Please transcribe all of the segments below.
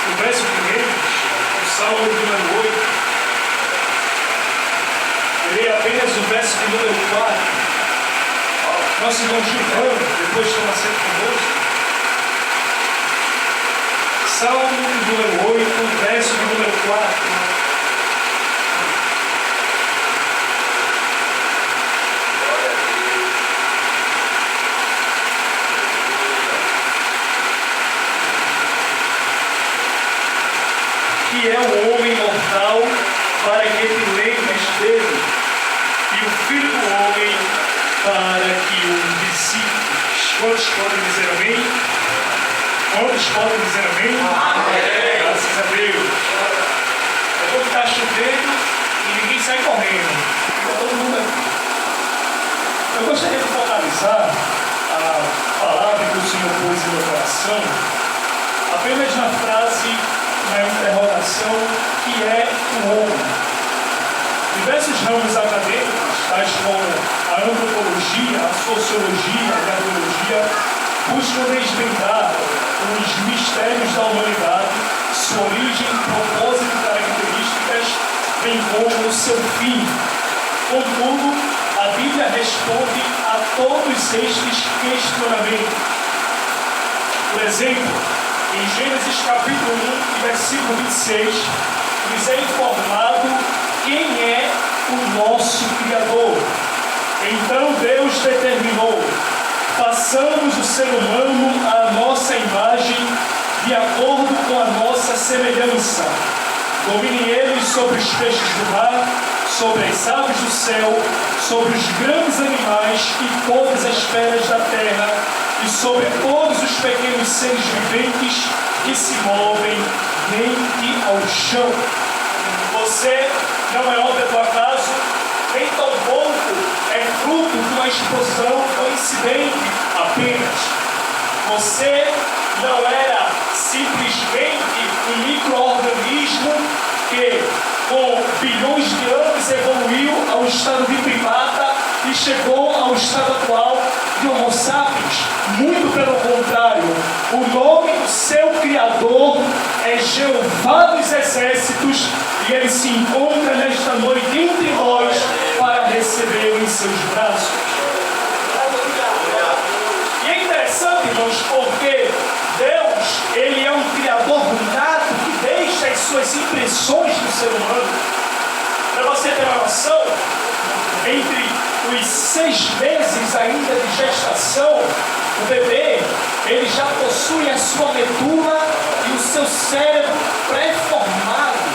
o verso 1, o Salmo número 8. Eu leio apenas o verso de número 4. Nosso irmão Gilvão, depois toma sempre conosco. Salmo número 8, verso de número 4. Que é o homem mortal para que te lembres dele, e o filho do homem para que o visites. Quantos podem dizer amém? Quantos podem dizer amém? Amém. Graças a Deus. Eu vou ficar chovendo e ninguém sai correndo. Fica todo mundo aqui. Eu gostaria de focalizar a palavra que o Senhor pôs em meu coração apenas na frase, na interrogação, que é o homem. Diversos ramos acadêmicos, tais como a antropologia, a sociologia, a biologia, buscam desvendar os mistérios da humanidade, sua origem, propósito e características, bem como o seu fim. Contudo, a Bíblia responde a todos estes questionamentos. Por exemplo, em Gênesis capítulo 1, versículo 26, nos é informado quem é o nosso Criador. Então Deus determinou: façamos o ser humano à nossa imagem, de acordo com a nossa semelhança. Dominem eles sobre os peixes do mar, sobre as aves do céu, sobre os grandes animais e todas as feras da terra, e sobre todos os pequenos seres viventes que se movem rente ao chão. Você não é obra do acaso, nem tampouco é fruto de uma explosão coincidente apenas. Você não era simplesmente um micro-organismo que, com bilhões de anos, evoluiu ao estado de primata e chegou ao estado atual de Homo sapiens. Muito pelo contrário, o nome do seu Criador é Jeová dos Exércitos, e ele se encontra nesta noite entre nós para recebê-lo em seus braços. E é interessante, irmãos, porque Deus, ele é um Criador nato que deixa as suas impressões no ser humano. Para você ter uma noção, entre os 6 meses ainda de gestação, o bebê, ele já possui a sua medula e o seu cérebro pré-formado.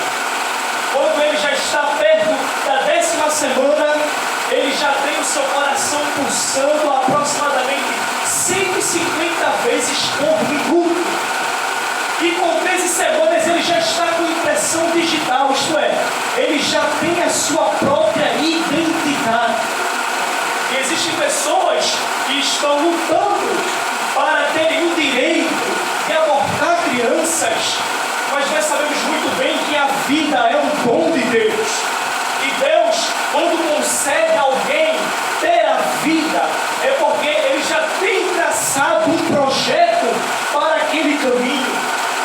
Quando ele já está perto da 10ª semana, ele já tem o seu coração pulsando aproximadamente 150 vezes por minuto. E com 13 semanas ele já está com impressão digital, isto é, ele já tem a sua própria identidade. E existem pessoas que estão lutando para terem o direito de abortar crianças, mas nós sabemos muito bem que a vida é um dom de Deus. E Deus, quando concede a alguém ter a vida, é porque ele já tem traçado um projeto para aquele caminho.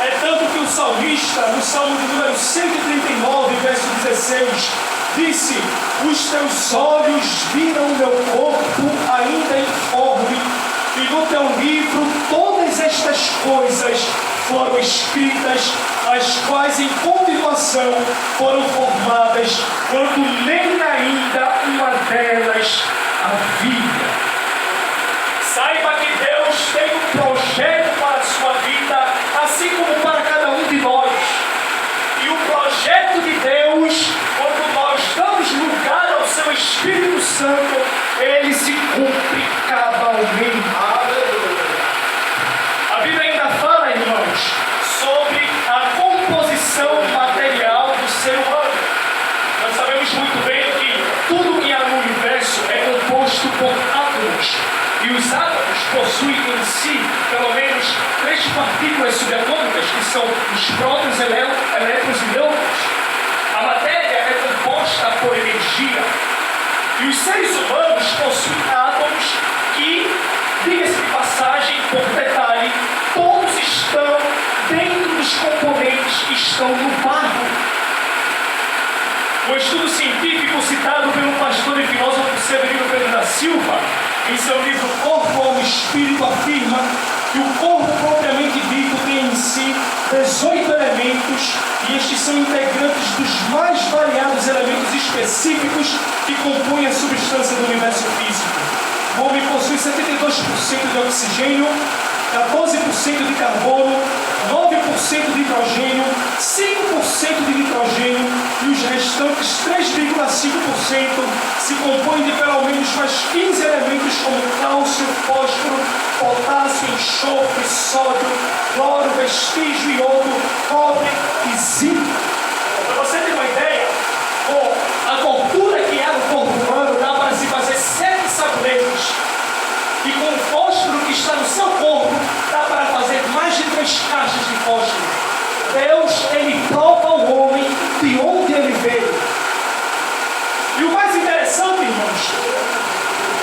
É tanto que o salmista, no Salmo de número 139, verso 16, disse: os teus olhos viram o meu corpo ainda informe, e no teu livro todas estas coisas foram escritas, as quais em continuação foram formadas, quando nem ainda uma delas havia. Saiba que Deus tem um projeto para a sua vida, assim como para cada um de nós. E o projeto de Deus, quando nós damos lugar ao seu Espírito Santo, ele se cumpre cabalmente. A Bíblia ainda fala, irmãos, sobre a composição material do ser humano. Nós sabemos muito bem que tudo que há no universo é composto por átomos. E os átomos possuem em si, pelo menos, 3 partículas subatômicas, que são os prótons, elétrons e nêutrons. A matéria é composta por energia. E os seres humanos possuem átomos que, diga-se de passagem, por detalhe, todos estão dentro dos componentes estão no barro. Um estudo científico citado pelo pastor e filósofo Severino Pedro da Silva, em seu livro Corpo, Alma e Espírito, afirma que o corpo propriamente dito tem em si 18 elementos, e estes são integrantes dos mais variados elementos específicos que compõem a substância do universo físico. O homem possui 72% de oxigênio, 14% de carbono, 9% de hidrogênio, 5% de nitrogênio, e os restantes 3,5% se compõem de pelo menos mais 15 elementos como cálcio, fósforo, potássio, enxofre, sódio, cloro, vestígio, iodo, cobre e zinco. Para você ter uma ideia, com a gordura que há no corpo humano, dá para se fazer 7 sabonetes. E com o fósforo que está no seu corpo, dá para fazer mais de 3 caixas de fósforo. Deus, Ele prova o homem de onde ele veio. E o mais interessante, irmãos,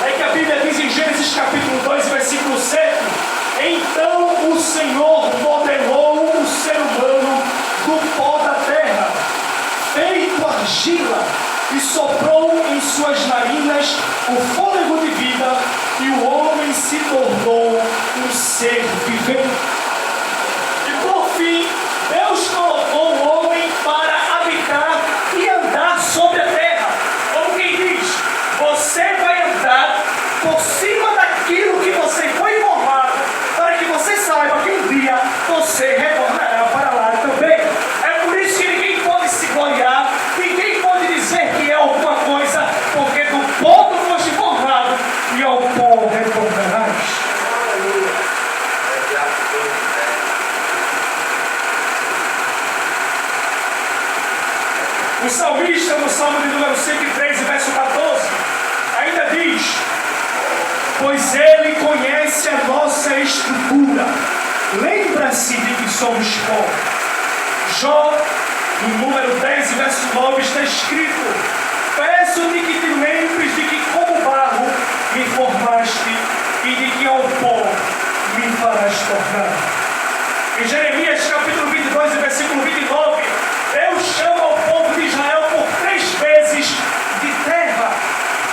é que a Bíblia diz em Gênesis capítulo 2, versículo 7, então o Senhor modelou o ser humano do pó da terra, feito argila, e soprou em suas narinas o fôlego de vida, e o homem se tornou um ser vivente. E por fim, Deus colocou o homem para habitar e andar sobre a terra. Como quem diz, você vai andar por cima daquilo que você foi formado, para que você saiba que um dia você retornará para lá também. É por isso que ninguém pode se gloriar, ninguém pode dizer que é alguma coisa, porque do pó tu foste formado e ao pó retornarás. O salmista, no Salmo de número 113, verso 14, ainda diz: pois Ele conhece a nossa estrutura, lembra-se de que somos pó. Jó, no número 10, verso 9, está escrito: peço-te que te lembres de que como barro me formaste e de que ao pó me farás tornar. Em Jeremias capítulo 22, versículo 29, Deus chama o povo de Israel por 3 vezes de terra.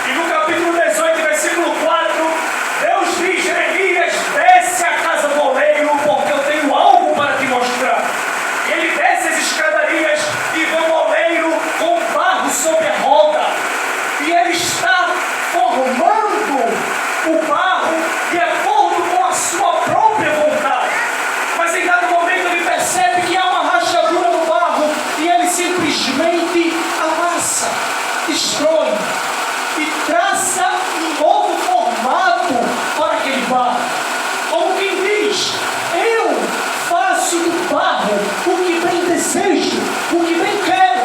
E no capítulo 18, versículo 4, Deus diz: Jeremias, desce a casa do oleiro, porque eu tenho algo para te mostrar. E ele desce as escadarias e vê o oleiro com barro sobre a roda. E ele está formando o barro de acordo com a sua própria vontade. Mas em dado momento ele percebe que há uma rachadura no barro e ele simplesmente amassa, destrói e traça um novo formato para aquele barro. Como quem diz: eu faço do barro o que bem desejo, o que bem quero.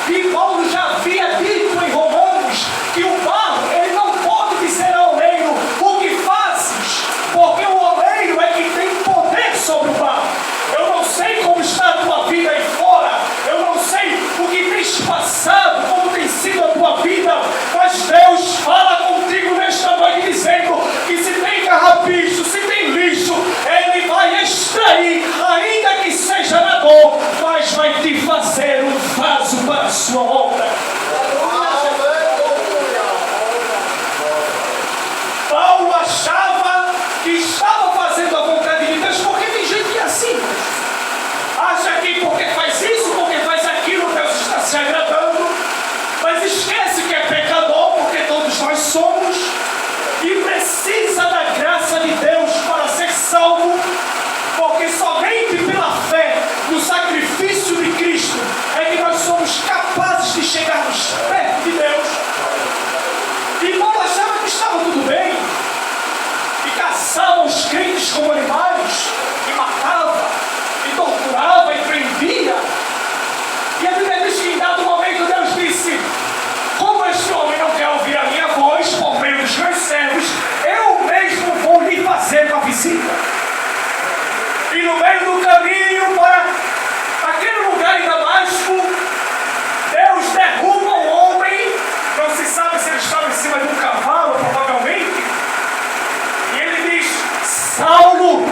E Paulo já havia dito em Romanos que o barro, ele não pode dizer ao oleiro: o que fazes? Porque o oleiro é que tem poder sobre o barro. Eu não sei como está a tua vida aí fora, eu não sei o que tens passado, como tem sido a tua vida, mas Deus fala contigo nesta noite dizendo que se tem carrapicho, se tem lixo, Ele vai extrair, ainda que seja na dor, mas vai te fazer um vaso para a sua obra. Paulo achava que estava fazendo a vontade de Deus, porque tem gente que é assim. Acha que porque faz isso, porque faz aquilo, Deus está se agradando, mas esquece que é pecador, porque todos nós somos, e precisa da graça de Deus para ser salvo, porque somente pela fé no sacrifício de Cristo é que nós somos capazes de chegarmos perto de Deus. E Paulo achava que estava tudo bem, e caçava os crentes como animais, e matava, e torturava, e prendia. E a Bíblia diz que em dado momento Deus disse: como este homem não quer ouvir a minha voz por meio dos meus servos, eu mesmo vou lhe fazer uma visita. E no meio do caminho para aquele lugar em Damasco, Deus derruba o homem. Não se sabe se ele estava em cima de um cavalo, provavelmente. E ele diz: Saulo,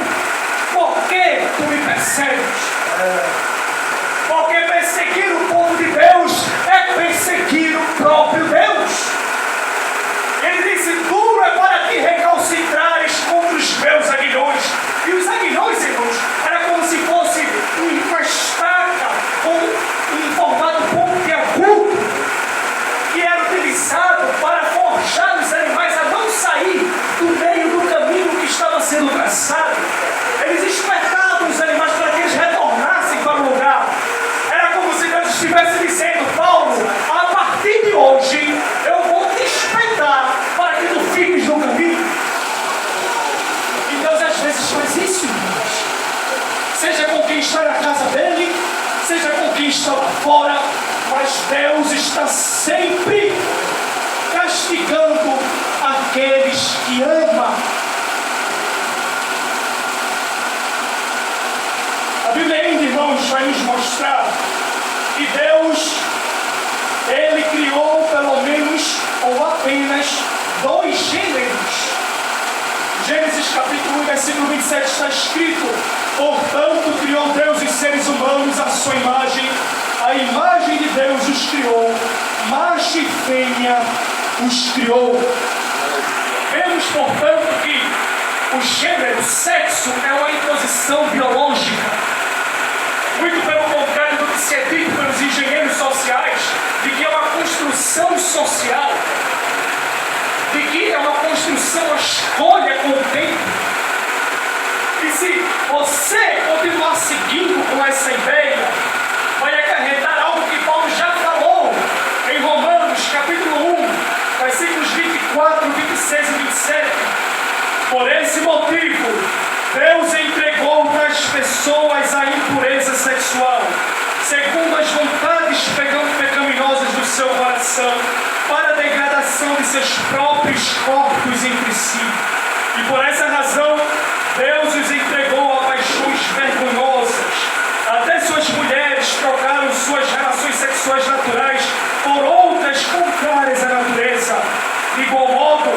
por que tu me persegues? Porque perseguir o povo de Deus é perseguir o próprio Deus. Ele disse: duro é para ti recalcitrares contra os meus aguilhões. E os aguilhões, irmãos, era como se fosse uma estaca em formato pontiagudo, que era utilizado para forjar os animais a não sair do meio do caminho que estava sendo traçado. Eles espertavam os animais para que eles retornassem para o lugar. Era como se Deus estivesse dizendo: Paulo, a partir de hoje eu vou te espetar para que tu fiques no caminho. E Deus às vezes faz isso, irmãos. Seja com quem está na casa dele, seja com quem está lá fora, mas Deus está sempre castigando aqueles que ama. A Bíblia ainda, irmãos, vai nos mostrar que Deus, Ele criou pelo menos ou apenas 2 gêneros. Gênesis capítulo 1, versículo 27 está escrito: portanto criou Deus os seres humanos à sua imagem, a imagem de Deus os criou, macho e fêmea os criou. Vemos, portanto, que o gênero, o sexo, é uma imposição biológica. Muito pelo contrário do que se é dito pelos engenheiros sociais, de que é uma construção social, de que é uma construção, uma escolha com o tempo. E se você continuar seguindo com essa ideia, vai acarretar algo que Paulo já falou em Romanos capítulo 1, versículos 24, 26 e 27. Por esse motivo, Deus entregou nas pessoas a impureza sexual, segundo as vontades pecaminosas do seu coração, para a degradação de seus próprios corpos entre si. E por essa razão, Deus os entregou a paixões vergonhosas. Até suas mulheres trocaram suas relações sexuais naturais por outras contrárias à natureza. De igual modo,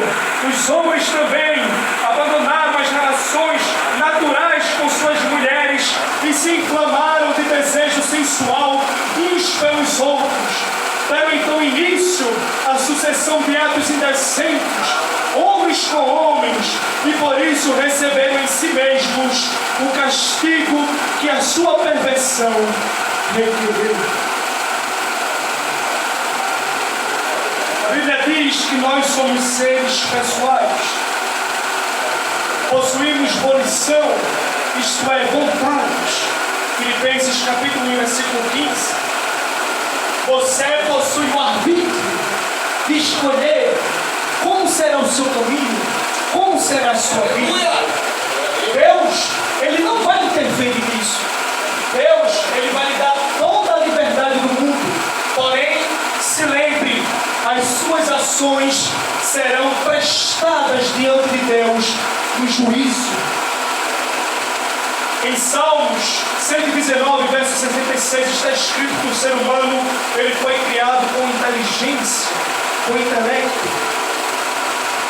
os homens também abandonaram as relações naturais com suas mulheres e se inflamaram de desejo sensual uns pelos outros. Deram então início à sucessão de atos indecentes, homens com homens, e por isso receberam em si mesmos o castigo que a sua perversão requeriu. A Bíblia diz que nós somos seres pessoais, possuímos volição, isto é, vontades. Filipenses capítulo 1, versículo 15. Você possui o arbítrio de escolher como será o seu caminho, como será a sua vida. Deus, Ele não vai interferir nisso. Deus, Ele vai lhe dar toda a liberdade do mundo. Porém, se lembre, as suas ações serão prestadas diante de Deus no juízo. Em Salmos 119, verso 66, está escrito que o ser humano ele foi criado com inteligência, com intelecto.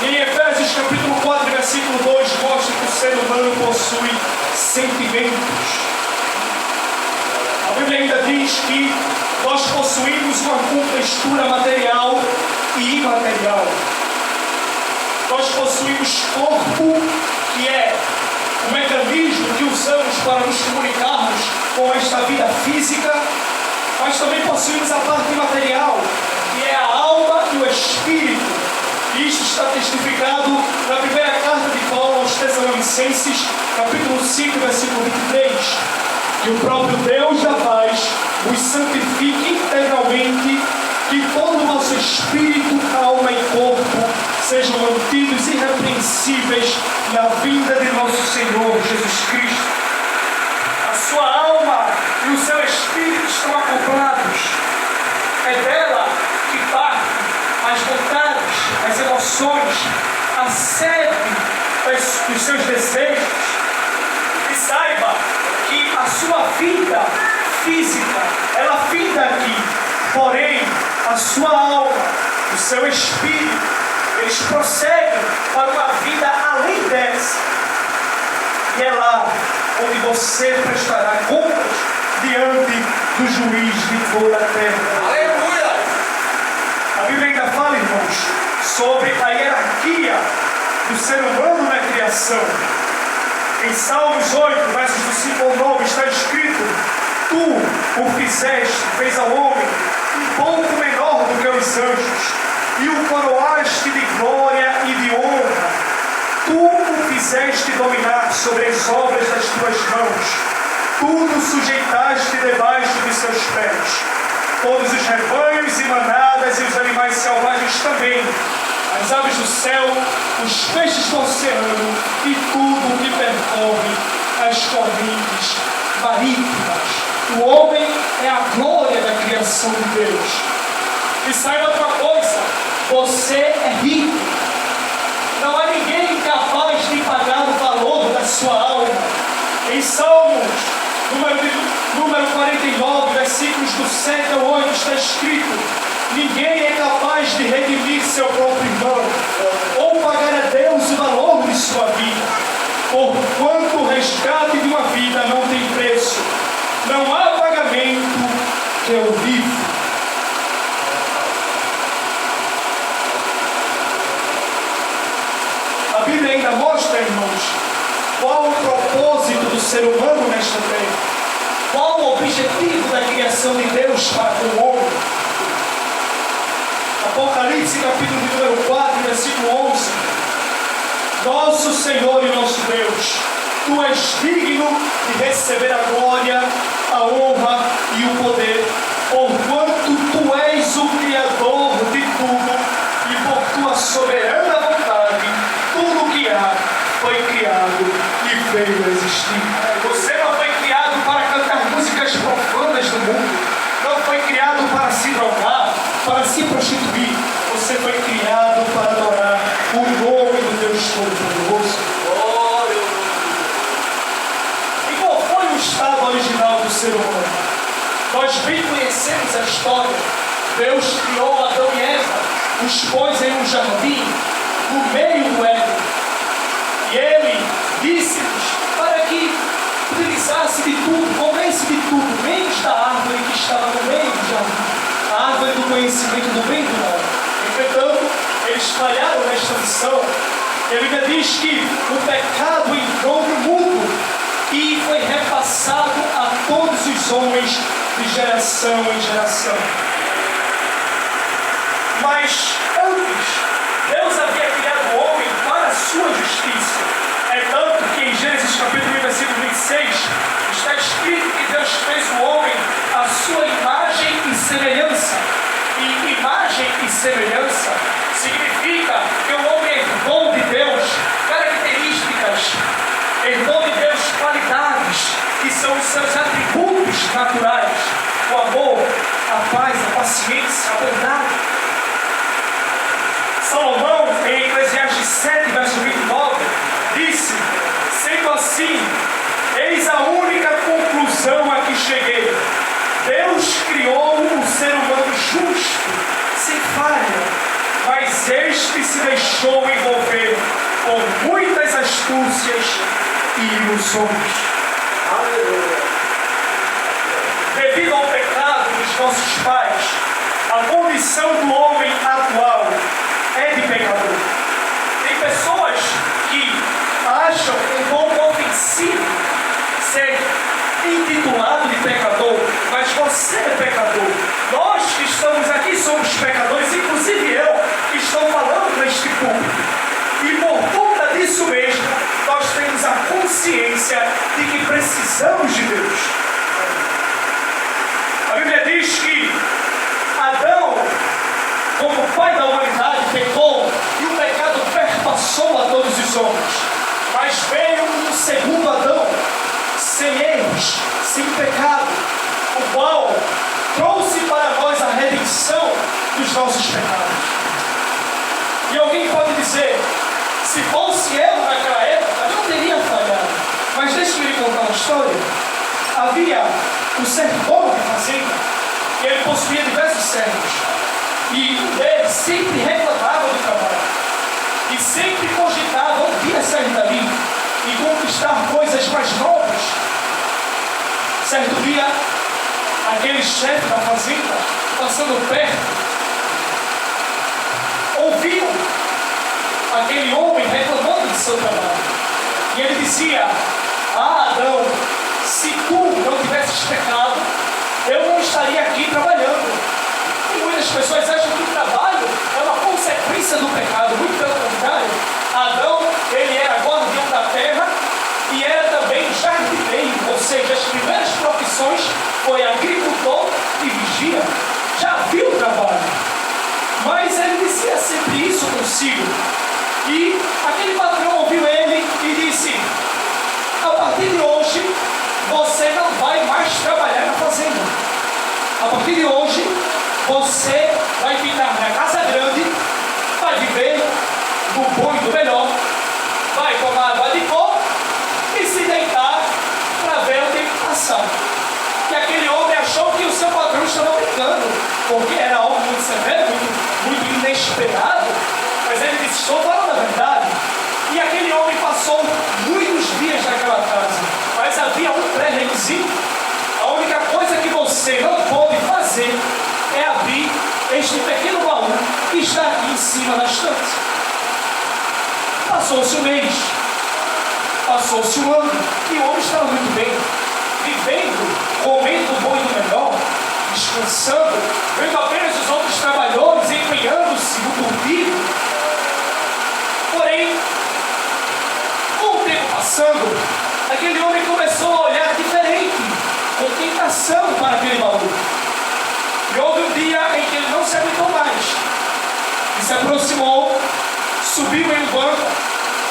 E em Efésios capítulo 4, versículo 2, mostra que o ser humano possui sentimentos. A Bíblia ainda diz que nós possuímos uma contextura material e imaterial. Nós possuímos corpo, que é o mecanismo que usamos para nos comunicarmos com esta vida física, mas também possuímos a parte material, que é a alma e o espírito. E isto está testificado na primeira carta de Paulo aos Tessalonicenses, capítulo 5, versículo 23. Que o próprio Deus da paz os santifique integralmente, que todo o nosso espírito, alma e corpo sejam mantidos irrepreensíveis na vinda de nosso Senhor Jesus Cristo. A sua alma e o seu espírito estão acoplados. É dela que partem as vontades, as emoções, a sede dos seus desejos. E saiba que a sua vida física, ela finda aqui. Porém, a sua alma, o seu espírito, eles prosseguem para uma vida além dessa. E é lá onde você prestará contas diante do juiz de toda a terra. Aleluia! A Bíblia ainda fala, irmãos, sobre a hierarquia do ser humano na criação. Em Salmos 8, versos do 5 ao 9, está escrito: Tu o fizeste, fez ao homem um pouco menor do que os anjos, e o coroaste de glória e de honra. Tu o fizeste dominar sobre as obras das tuas mãos. Tudo sujeitaste debaixo de seus pés. Todos os rebanhos e manadas e os animais selvagens também, as aves do céu, os peixes do oceano e tudo o que percorre as correntes marítimas. O homem é a glória da criação de Deus. E saiba uma coisa: você é rico. Não há ninguém capaz de pagar o valor da sua alma. Em Salmos, número 49, versículos do 7 ao 8, está escrito: ninguém é capaz de redimir seu próprio irmão, ou pagar a Deus o valor de sua vida, porquanto o resgate de uma vida não tem preço. Não há pagamento que eu vivo. A Bíblia ainda mostra, irmãos, qual o propósito do ser humano nesta terra. Qual o objetivo da criação de Deus para com o homem? Apocalipse, capítulo número 4, versículo 11. Nosso Senhor e nosso Deus, Tu és digno de receber a glória, a honra e o poder, porquanto Tu és o Criador de tudo, e por Tua soberana vontade, tudo o que há foi criado e veio a existir. Você não foi criado para cantar músicas profanas do mundo, não foi criado para se drogar, para se prostituir. Você foi criado para adorar o nome do Deus Todo-Poderoso. E qual foi o estado original do ser humano? Nós bem conhecemos a história. Deus criou Adão e Eva, os pôs em um jardim, no meio do Éden. E Ele disse-nos para que utilizasse de tudo, comesse de tudo, menos da árvore que estava no meio do jardim, a árvore do conhecimento do bem e do mal. Entretanto, eles falharam nesta missão. E a Bíblia diz que o pecado entrou no mundo e foi repassado a todos os homens de geração em geração. Mas antes, Deus havia criado o homem para a sua justiça. É tanto que em Gênesis capítulo 1, versículo 26, está escrito que Deus fez o homem à sua imagem e semelhança. E imagem e semelhança significa que o homem herdou de Deus características, herdou de Deus qualidades, que são os seus atributos naturais: o amor, a paz, a paciência, a bondade. Salomão, em Eclesiastes 7, verso 29, disse: sendo assim, eis a única conclusão a que cheguei. Deus criou o ser humano justo, sem falha, mas este se deixou envolver por muitas astúcias e ilusões. Aleluia. Devido ao pecado dos nossos pais, a condição do homem atual é de pecador. Tem pessoas que acham um pouco ofensivo ser intitulado de pecador, mas você é pecador. Nós que estamos aqui somos pecadores, inclusive eu que estou falando neste público. E por conta disso mesmo, nós temos a consciência de que precisamos de Deus. A Bíblia diz que Adão, como pai da humanidade, pecou e o pecado perpassou a todos os homens. Mas veio um segundo Adão, sem erros, sem pecado, o qual trouxe para nós a redenção dos nossos pecados. E alguém pode dizer: se fosse eu naquela época, eu não teria falhado. Mas deixe-me lhe contar uma história. Havia um servo de fazenda, e ele possuía diversos servos. E um deles sempre reclamava do trabalho. E sempre cogitava um dia sair dali e conquistar coisas mais novas. Certo dia, aquele chefe da fazenda, passando perto, ouviu aquele homem reclamando de seu trabalho. E ele dizia: ah, Adão, se tu não tivesses pecado, eu não estaria aqui trabalhando. E muitas pessoas acham que o trabalho é uma consequência do pecado. Muito pelo contrário, Adão, ele era guardião da terra e era também jardineiro, ou seja, as primeiras profissões foi agricultor e vigia. Já viu o trabalho, mas ele dizia sempre isso consigo. E aquele patrão ouviu ele e disse: a partir de hoje você não vai mais trabalhar na fazenda. A partir de hoje você vai ficar na casa grande, vai viver do bom e do melhor, vai tomar água de coco e se deitar para ver o tempo passar. E aquele homem achou que o seu patrão estava brincando, porque era algo muito severo, muito inesperado. Mas ele disse: estou falando a verdade. E aquele homem passou muitos dias naquela casa, mas havia um pré-requisito. A única coisa que você não pode fazer é abrir este pequeno baú que está aqui em cima da estante. Passou-se um mês, passou-se um ano, e o homem estava muito bem, vivendo, comendo o bom e do melhor, descansando, vendo apenas os outros trabalhadores empenhando-se no cultivo. Porém, com o tempo passando, aquele homem começou a olhar diferente, com tentação para aquele baú. E houve um dia em que ele não se aguentou mais, e se aproximou, subiu em um banco,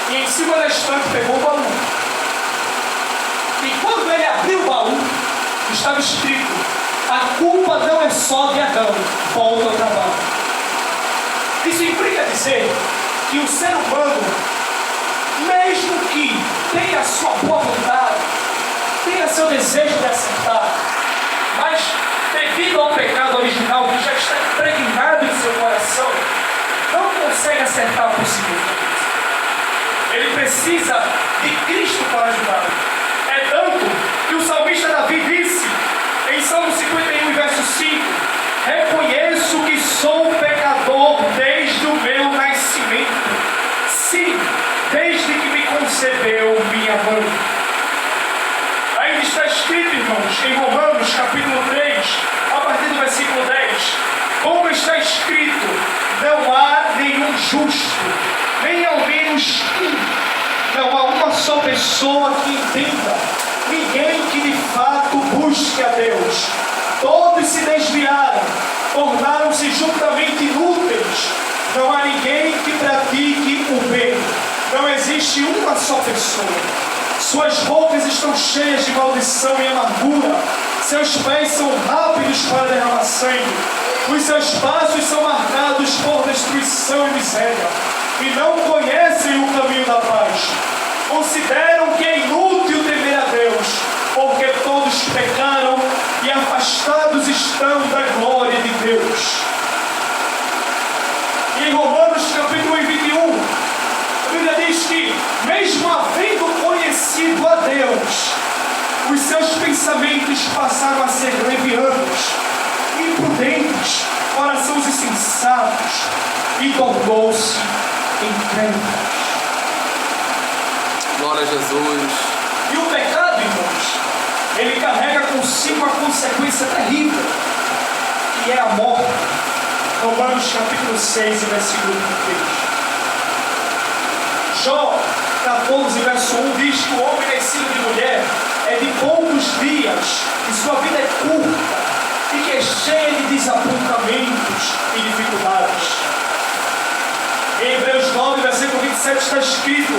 e em cima da estante pegou o baú. E quando ele abriu o baú, estava escrito: a culpa não é só de Adão, volta ao trabalho. Isso implica dizer que o ser humano, mesmo que tenha sua boa vontade, tenha seu desejo de acertar, mas devido ao pecado original que já está impregnado em seu coração, não consegue acertar por si mesmo. Ele precisa de Cristo para ajudá-lo. É tanto que o salmista Davi disse em Salmo 51, verso 5: reconheço que sou pecador desde o meu nascimento. Sim, desde que me concebeu minha mãe. Ainda está escrito, irmãos, em Romanos capítulo 3, a partir do versículo 10, como está escrito: não há nenhum justo, nem ao menos um. Não há uma só pessoa que entenda, ninguém que de fato busque a Deus. Todos se desviaram, tornaram-se juntamente inúteis. Não há ninguém que pratique o bem. Não existe uma só pessoa. Suas bocas estão cheias de maldição e amargura. Seus pés são rápidos para derramar sangue. Os seus passos são marcados por destruição e miséria. E não conhecem o caminho da paz. Consideram que é inútil temer a Deus, porque todos pecaram e afastados estão da glória de Deus. E em Romanos capítulo 21, a Bíblia diz que, mesmo havendo conhecido a Deus, os seus pensamentos passaram a ser levianos, imprudentes, corações insensatos, e tornou-se incrédulos. Glória a Jesus. E o pecado, irmãos, ele carrega consigo uma consequência terrível, que é a morte. Romanos capítulo 6, versículo 23. Jó 14, verso 1 diz que o homem nascido de mulher é de poucos dias, e sua vida é curta, e que é cheia de desapontamentos e dificuldades. Em Hebreus 9, versículo 27 está escrito: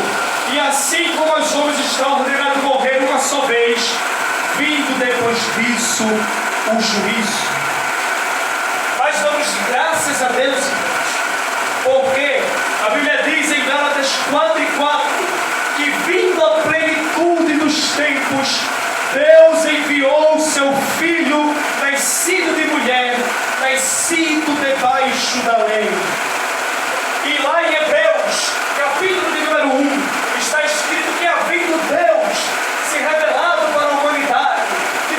e assim como os homens estão ordenados a morrer uma só vez, vindo depois disso o juízo. Mas damos graças a Deus, irmãos, porque a Bíblia diz em Gálatas 4:4 que, vindo a plenitude dos tempos, Deus enviou o seu Filho, nascido de mulher, nascido debaixo da lei. E lá em Hebreus, capítulo de número 1, está escrito que, havendo Deus se revelado para a humanidade de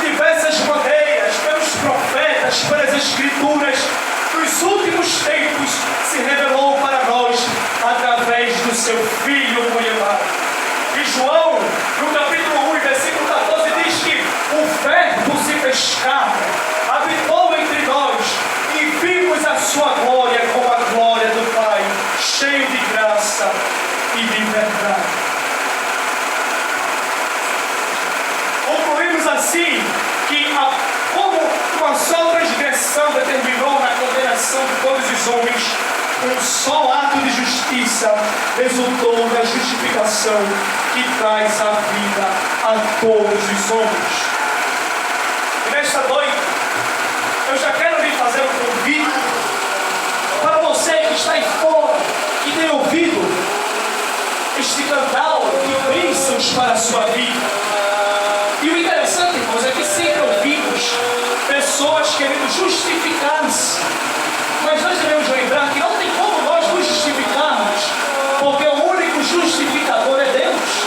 um só ato de justiça resultou na justificação que traz a vida a todos os homens. E nesta noite, eu já quero lhe fazer um convite para você que está aí fora, que tem ouvido este canal de bênçãos para a sua vida. E o interessante, irmãos, é que sempre ouvimos pessoas querendo justificar-se. Mas nós devemos lembrar que não tem como nós nos justificarmos, porque o único justificador é Deus.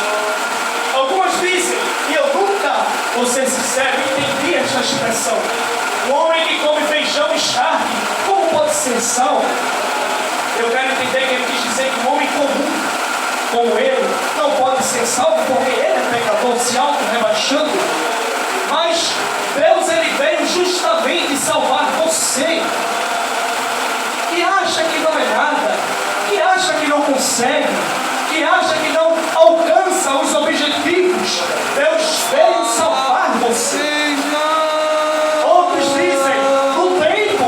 Algumas dizem, e eu nunca, vou ser sincero, entendi esta expressão: o homem que come feijão e charque, como pode ser salvo? Eu quero entender que ele quis dizer que um homem comum, como ele, não pode ser salvo porque ele é pecador, se auto-rebaixando. Mas Deus, ele veio justamente salvar você, que acha que não é nada, que acha que não consegue, que acha que não alcança os objetivos. Deus veio salvar você. Outros dizem, no tempo,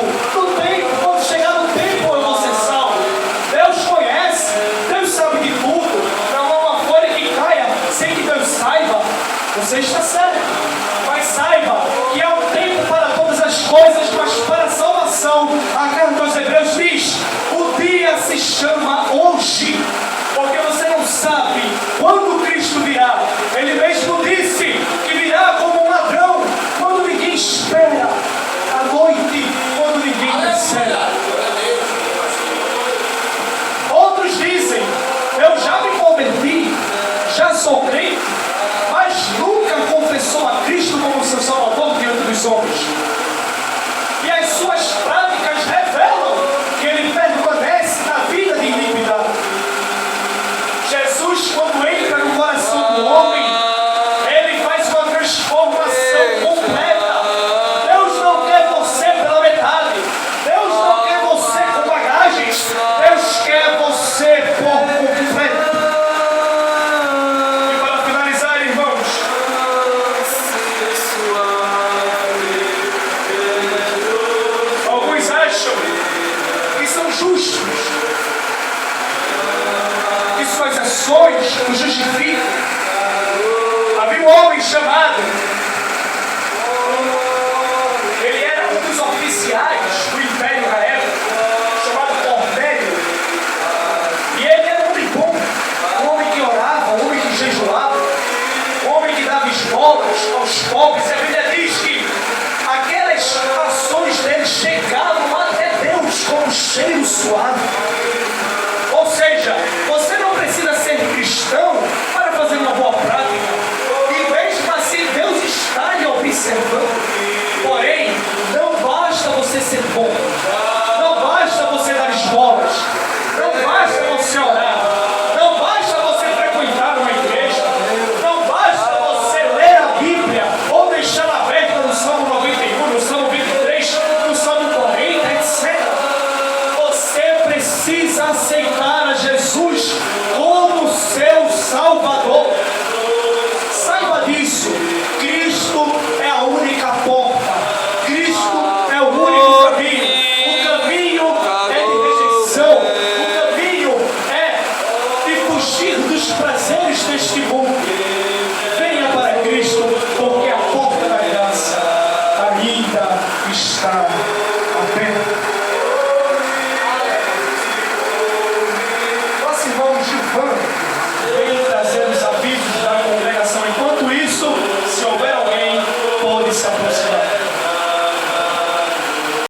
quando chegar no tempo eu vou ser salvo. Deus conhece, Deus sabe de tudo. Não há uma folha que caia sem que Deus saiba. Você está certo, mas saiba que há um tempo para todas as coisas, mas para a salvação, a carta aos Hebreus diz: o dia se chama hoje, porque você não sabe quando Cristo virá. Ele mesmo disse que virá como um ladrão, quando ninguém espera, à noite, quando ninguém percebe. Outros dizem: eu já me converti, já sou crente, mas nunca confessou a Cristo como seu Salvador diante dos homens. E as suas práticas revelam que ele permanece na vida de iniquidade. Jesus, quando entra no coração do homem, ele faz uma transformação completa. Deus não quer você pela metade. Deus não quer você com bagagens. Deus quer você por completo. E para finalizar, irmãos, alguns acham que são justos, que suas ações o justificam. Havia um homem chamado, ele era um dos oficiais do Império da época, chamado Cornélio. E ele era um homem bom, um homem que orava, um homem que jejuava, um homem que dava esmolas aos pobres. E a Bíblia diz que aquelas ações dele chegavam até Deus como cheiro suave. Ou seja, você não precisa ser cristão para fazer uma boa prática. E mesmo assim Deus está lhe observando. Porém, não basta você ser bom, não basta você dar esmolas, não basta você orar, não basta você frequentar uma igreja, não basta você ler a Bíblia ou deixá-la aberta no Salmo 91, no Salmo 23, no Salmo 40, etc. Você precisa aceitar a Jesus como seu Salvador. Saiba disso. Cristo é a única porta. Cristo é o único caminho. O caminho é de rejeição. O caminho é de fugir dos prazeres deste mundo.